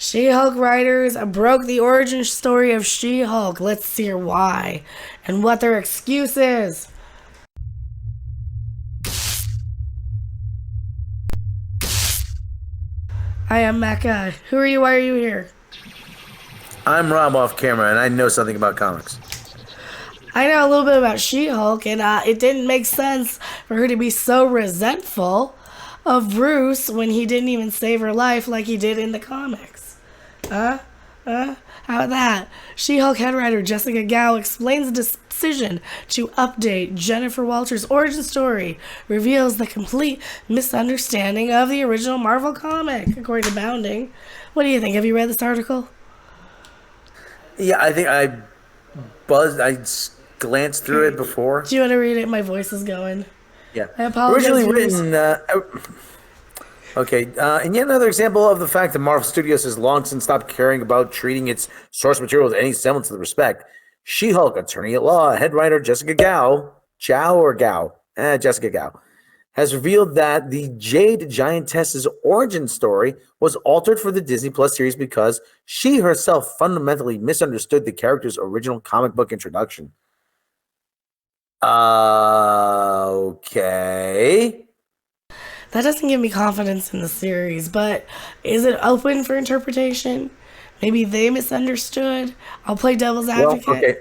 She-Hulk writers broke the origin story of She-Hulk. Let's hear why and what their excuse is. I am Mecca. Who are you? Why are you here? I'm Rob off camera, and I know something about comics. I know a little bit about She-Hulk, and it didn't make sense for her to be so resentful of Bruce when he didn't even save her life like he did in the comics. How about that? She-Hulk head writer Jessica Gao explains the decision to update Jennifer Walters' origin story, reveals the complete misunderstanding of the original Marvel comic, according to Bounding. What do you think? Have you read this article? Yeah, I think I glanced through it before. Do you want to read it? My voice is going. Yeah. I apologize. Originally written. Okay, and yet another example of the fact that Marvel Studios has long since stopped caring about treating its source material with any semblance of respect. She-Hulk attorney at law, head writer Jessica Gao, Jessica Gao, has revealed that the Jade Giantess's origin story was altered for the Disney Plus series because she herself fundamentally misunderstood the character's original comic book introduction. Okay. That doesn't give me confidence in the series, but is it open for interpretation? Maybe they misunderstood. I'll play devil's advocate. Well, okay.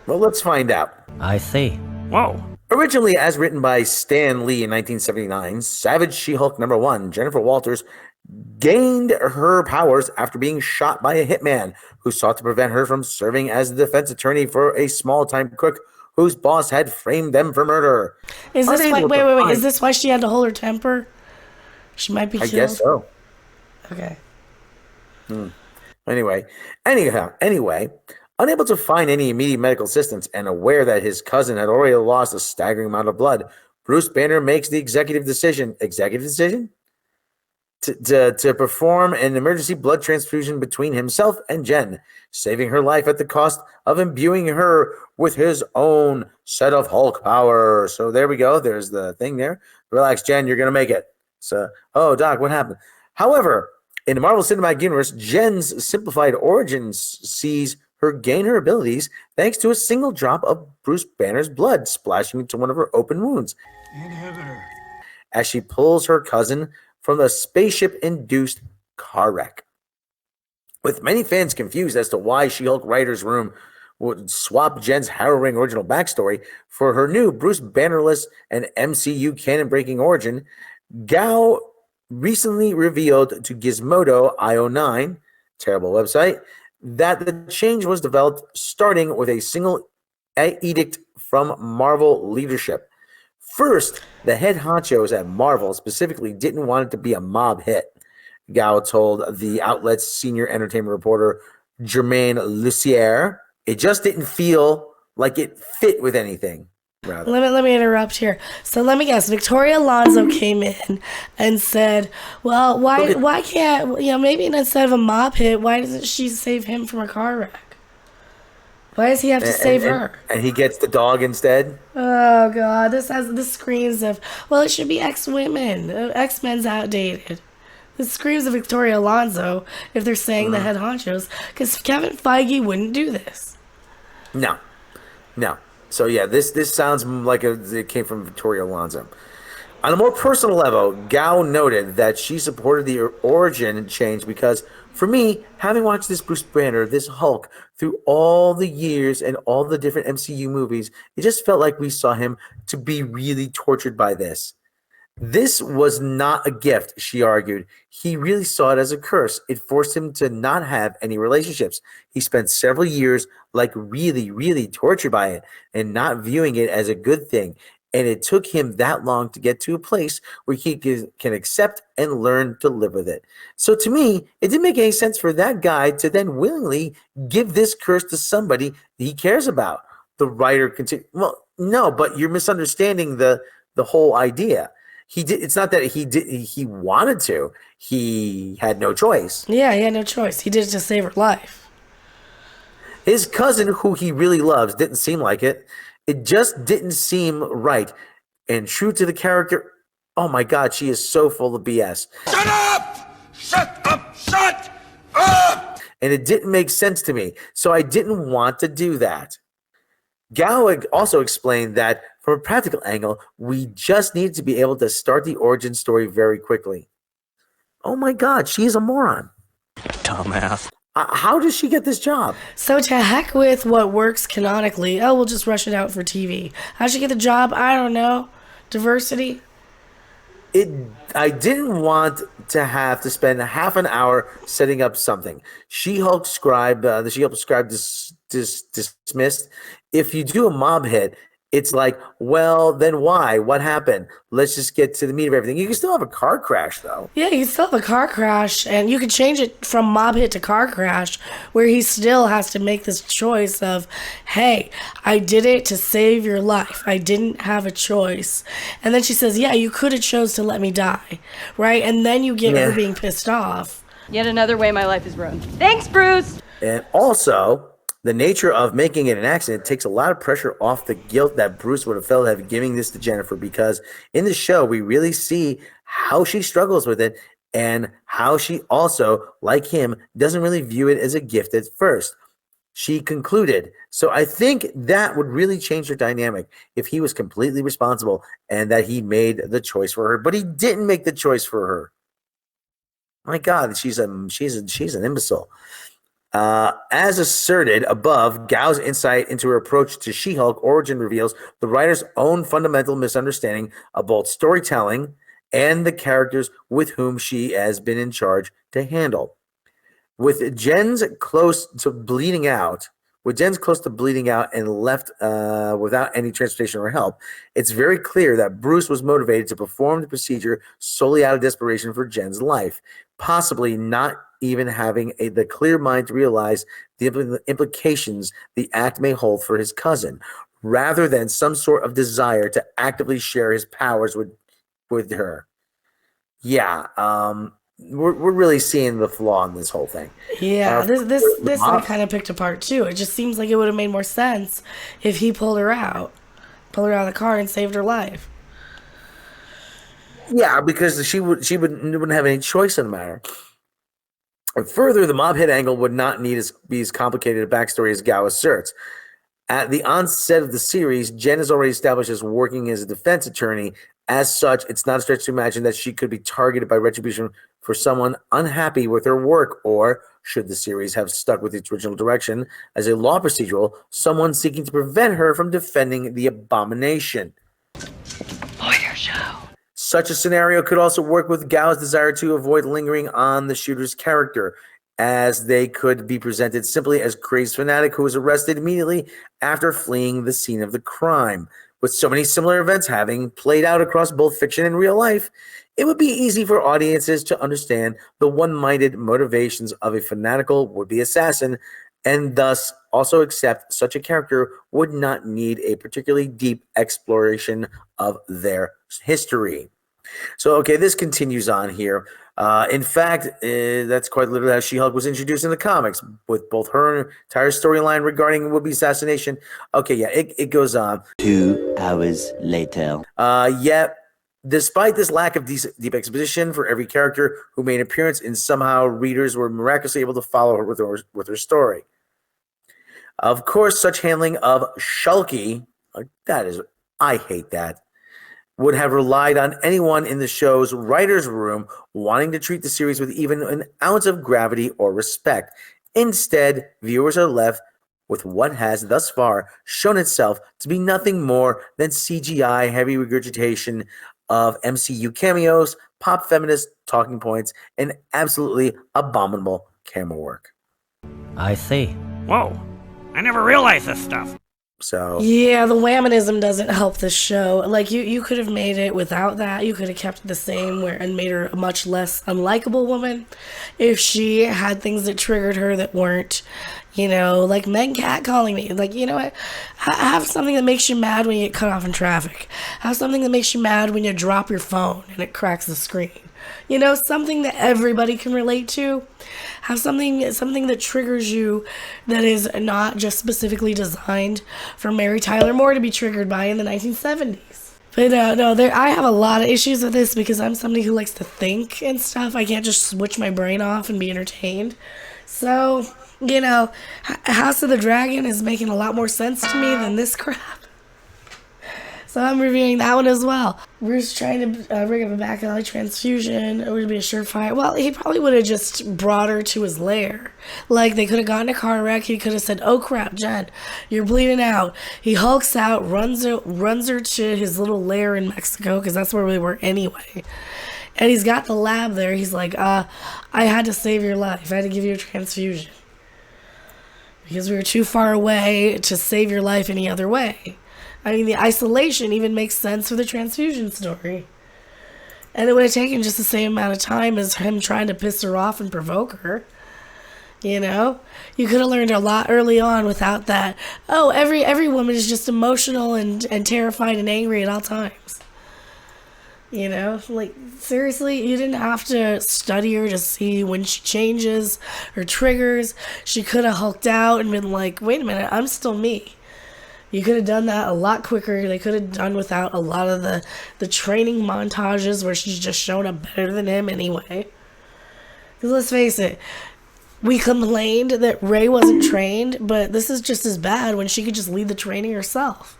Well, let's find out. I see. Whoa. Originally, as written by Stan Lee in 1979, Savage She-Hulk #1, Jennifer Walters, gained her powers after being shot by a hitman who sought to prevent her from serving as the defense attorney for a small-time crook whose boss had framed them for murder. Is this why? Wait. Is this why she had to hold her temper? She might be killed. I guess so. Okay. Anyway, unable to find any immediate medical assistance and aware that his cousin had already lost a staggering amount of blood, Bruce Banner makes the executive decision to perform an emergency blood transfusion between himself and Jen, saving her life at the cost of imbuing her with his own set of Hulk power. So there we go. There's the thing there. Relax, Jen. You're going to make it. So, oh, Doc, what happened? However, in the Marvel Cinematic Universe, Jen's simplified origins sees her gain her abilities thanks to a single drop of Bruce Banner's blood splashing into one of her open wounds. Inhibitor. As she pulls her cousin from a spaceship-induced car wreck. With many fans confused as to why She-Hulk writers' room would swap Jen's harrowing original backstory for her new Bruce Bannerless and MCU canon-breaking origin, Gao recently revealed to Gizmodo IO9, terrible website, that the change was developed starting with a single edict from Marvel leadership. First, the head honchos at Marvel specifically didn't want it to be a mob hit, Gao told the outlet's senior entertainment reporter Germaine Lucier. It just didn't feel like it fit with anything. Let me interrupt here. So let me guess. Victoria Alonso came in and said, "Well, why can't maybe instead of a mob hit, why doesn't she save him from a car wreck? Why does he have to save her? And he gets the dog instead." Oh God, this screams of it should be X-Women. X-Men's outdated. This screams of Victoria Alonso if they're saying the head honchos, because Kevin Feige wouldn't do this. No. So yeah, this sounds like it came from Victoria Alonso. On a more personal level, Gao noted that she supported the origin change because, for me, having watched this Bruce Banner, this Hulk, through all the years and all the different MCU movies, it just felt like we saw him to be really tortured by this. This was not a gift, she argued. He really saw it as a curse. It forced him to not have any relationships. He spent several years really, really tortured by it and not viewing it as a good thing. And it took him that long to get to a place where he can accept and learn to live with it. So to me, it didn't make any sense for that guy to then willingly give this curse to somebody he cares about. The writer continued, well, no, but you're misunderstanding the whole idea. He did. It's not that he wanted to. He had no choice. Yeah, he had no choice. He did it to save her life. His cousin, who he really loves, didn't seem like it. It just didn't seem right. And true to the character, oh my God, she is so full of BS. Shut up! Shut up! Shut up! and it didn't make sense to me, so I didn't want to do that. Gao also explained that from a practical angle, we just needed to be able to start the origin story very quickly. Oh my god, she's a moron. Dumbass. How does she get this job? So to heck with what works canonically. Oh, we'll just rush it out for TV. How'd she get the job? I don't know. Diversity? I didn't want to have to spend half an hour setting up something. She-Hulk scribe, the She-Hulk scribe dismissed. If you do a mob hit, it's like, well, then why? What happened? Let's just get to the meat of everything. You can still have a car crash, though. Yeah, you still have a car crash, and you could change it from mob hit to car crash, where he still has to make this choice of, hey, I did it to save your life. I didn't have a choice. And then she says, yeah, you could have chose to let me die, right? And then you get her being pissed off. Yet another way my life is ruined. Thanks, Bruce! And also, the nature of making it an accident takes a lot of pressure off the guilt that Bruce would have felt of giving this to Jennifer, because in the show, we really see how she struggles with it and how she also, like him, doesn't really view it as a gift at first. She concluded. So I think that would really change their dynamic if he was completely responsible and that he made the choice for her, but he didn't make the choice for her. My God, she's an imbecile. As asserted above, Gao's insight into her approach to She-Hulk origin reveals the writer's own fundamental misunderstanding of both storytelling and the characters with whom she has been in charge to handle. With Jen's close to bleeding out and left without any transportation or help, it's very clear that Bruce was motivated to perform the procedure solely out of desperation for Jen's life, possibly not even having the clear mind to realize the implications the act may hold for his cousin, rather than some sort of desire to actively share his powers with her. Yeah, we're really seeing the flaw in this whole thing. Yeah, this I kind of picked apart too. It just seems like it would have made more sense if he pulled her out of the car and saved her life. Yeah, because she wouldn't have any choice in the matter. And further, the mob hit angle would not need to be as complicated a backstory as Gao asserts. At the onset of the series, Jen is already established as working as a defense attorney. As such, it's not a stretch to imagine that she could be targeted by retribution for someone unhappy with her work, or, should the series have stuck with its original direction, as a law procedural, someone seeking to prevent her from defending the abomination. Lawyer show. Such a scenario could also work with Gao's desire to avoid lingering on the shooter's character, as they could be presented simply as crazed fanatic who was arrested immediately after fleeing the scene of the crime. With so many similar events having played out across both fiction and real life, it would be easy for audiences to understand the one-minded motivations of a fanatical would-be assassin, and thus also accept such a character would not need a particularly deep exploration of their history. So, okay, this continues on here. In fact, that's quite literally how She-Hulk was introduced in the comics, with both her entire storyline regarding would-be assassination. Okay, yeah, it goes on. 2 hours later. Yet, despite this lack of deep exposition for every character who made an appearance, and somehow readers were miraculously able to follow her with her story. Of course, such handling of Shulky, I hate that, would have relied on anyone in the show's writer's room wanting to treat the series with even an ounce of gravity or respect. Instead, viewers are left with what has thus far shown itself to be nothing more than CGI heavy regurgitation of MCU cameos, pop feminist talking points, and absolutely abominable camera work. I see. Whoa, I never realized this stuff. So yeah, the whaminism doesn't help this show. Like you could have made it without that. You could have kept it the same and made her a much less unlikable woman if she had things that triggered her that weren't, like men catcalling me. Like, you know what? Have something that makes you mad when you get cut off in traffic. Have something that makes you mad when you drop your phone and it cracks the screen. Something that everybody can relate to. Have something that triggers you that is not just specifically designed for Mary Tyler Moore to be triggered by in the 1970s. But no, I have a lot of issues with this because I'm somebody who likes to think and stuff. I can't just switch my brain off and be entertained. So, House of the Dragon is making a lot more sense to me than this crap. So I'm reviewing that one as well. Bruce trying to bring up a back alley transfusion. It would be a surefire. Well, he probably would have just brought her to his lair. Like, they could have gotten a car wreck. He could have said, "Oh crap, Jen, you're bleeding out." He hulks out, runs her to his little lair in Mexico, because that's where we were anyway. And he's got the lab there. He's like, I had to save your life. I had to give you a transfusion. Because we were too far away to save your life any other way. I mean, the isolation even makes sense for the transfusion story. And it would have taken just the same amount of time as him trying to piss her off and provoke her. You could have learned a lot early on without that. Oh, every woman is just emotional and terrified and angry at all times. Like, seriously, you didn't have to study her to see when she changes her triggers. She could have hulked out and been like, wait a minute, I'm still me. You could have done that a lot quicker. They could have done without a lot of the training montages where she's just showing up better than him anyway. Because let's face it, we complained that Rey wasn't trained, but this is just as bad when she could just lead the training herself.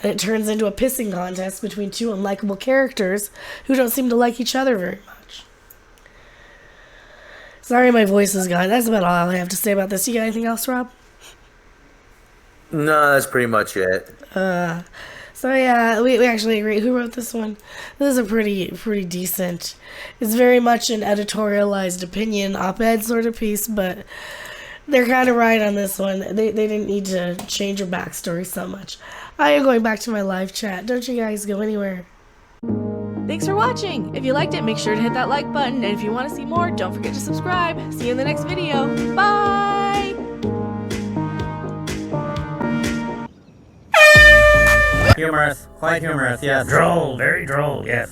And it turns into a pissing contest between two unlikable characters who don't seem to like each other very much. Sorry my voice is gone. That's about all I have to say about this. You got anything else, Rob? No, that's pretty much it. So yeah, we actually agree. Who wrote this one? This is a pretty decent. It's very much an editorialized opinion, op-ed sort of piece, but they're kind of right on this one. They didn't need to change her backstory so much. I am going back to my live chat. Don't you guys go anywhere. Thanks for watching. If you liked it, make sure to hit that like button. And if you want to see more, don't forget to subscribe. See you in the next video. Bye! Humorous. Quite humorous, yes. Droll, very droll, yes.